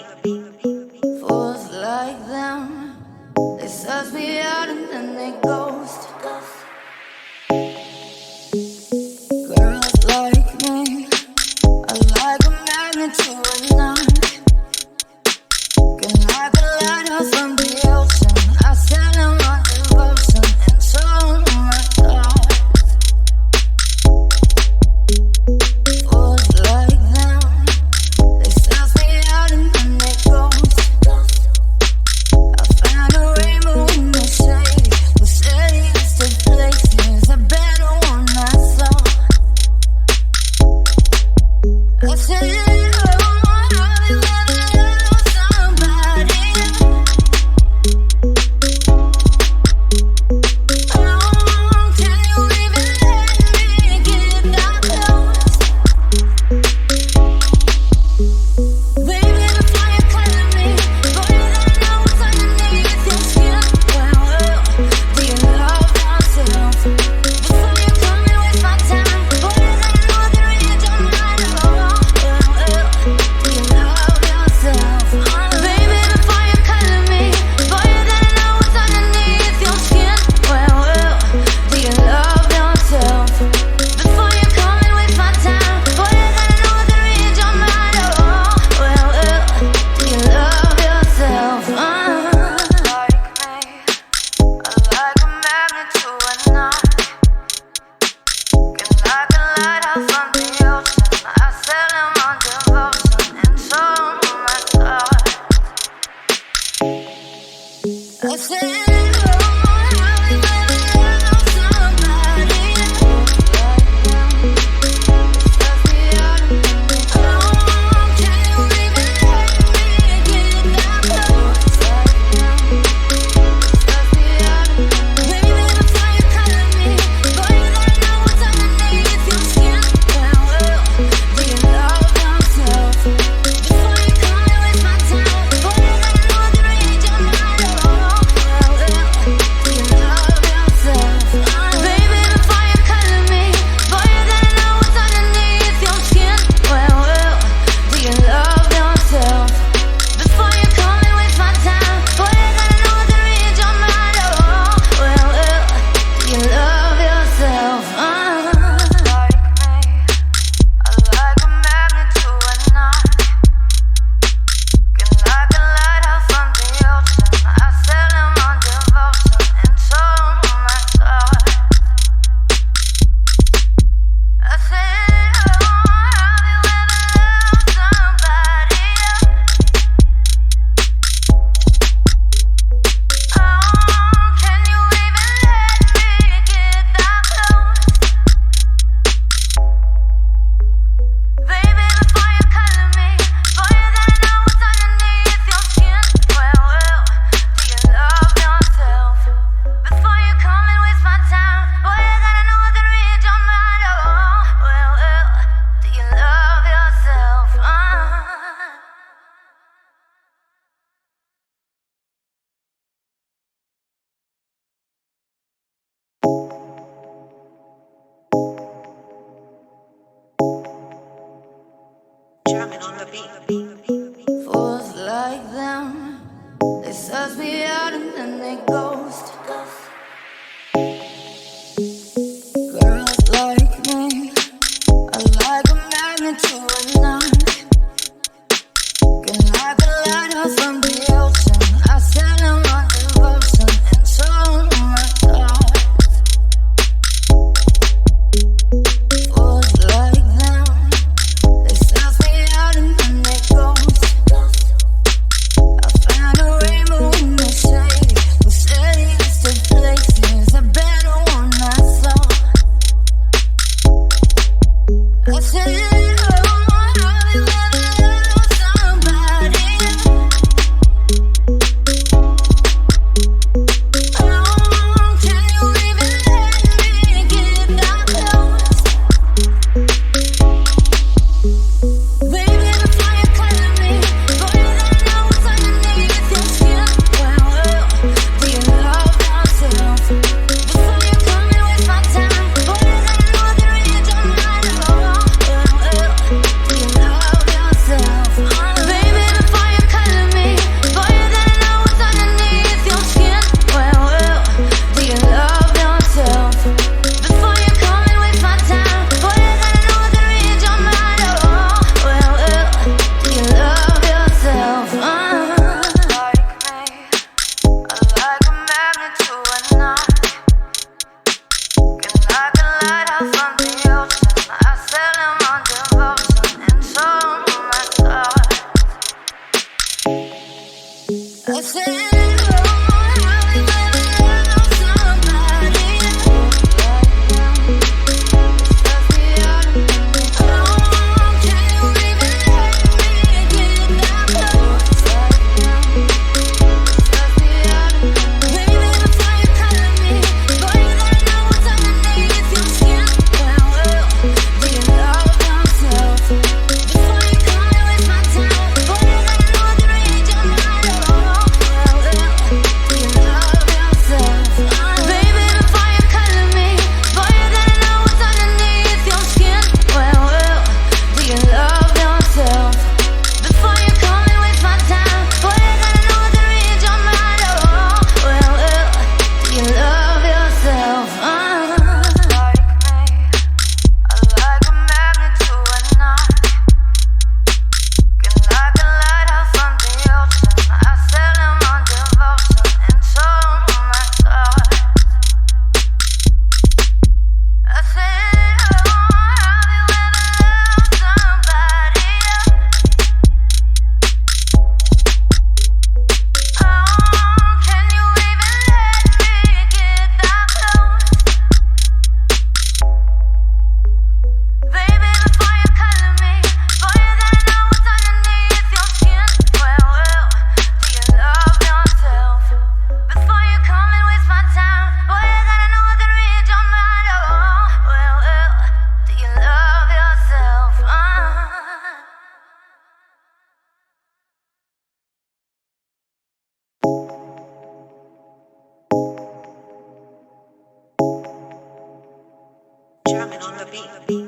Fools like them, they suss me out and then they ghost. Girls like me are like a magnet to a knot. Can like a lighthouse from the ocean. I sell them my devotion and so my thoughts. Fools like them, they suss me out and then they ghost. I found a rainbow in the shade, the shadiest of places, a better one I saw. I said, fools like them, they suss me out and then they ghost. Girls like me are like a magnet to a knot. Can like a lighthouse from the ocean. I sell them my devotion and so my thoughts. Fools like them, they suss me out and then they ghost. I found a rainbow in the shade, the shade. I said, oh, have you ever loved somebody? Just the other. Oh, can you even let me get that close? Just the other. Baby, before you color me, boy, you gotta know what's underneath your skin. Well, do you love yourself? Before you come and waste my time, boy, you gotta know the range of my love. Do you love yourself? Baby, before you color me, boy, you gotta know what's underneath your skin. Well, do you love yourself? Before you come and waste my time, boy, you gotta know the range of my love. Do you love yourself? Like me, I like a magnet to a knife. Can like a lighthouse on the ocean. I sail him on devotion into my thoughts. I said, oh, have you ever loved somebody? Oh, can you even let me get that close? Baby, before you color me, boy, you gotta know what's underneath your skin. Well, do you love yourself? Before you come and waste my time, boy, you gotta know the range on my love. Well, do you love yourself? German on the beat.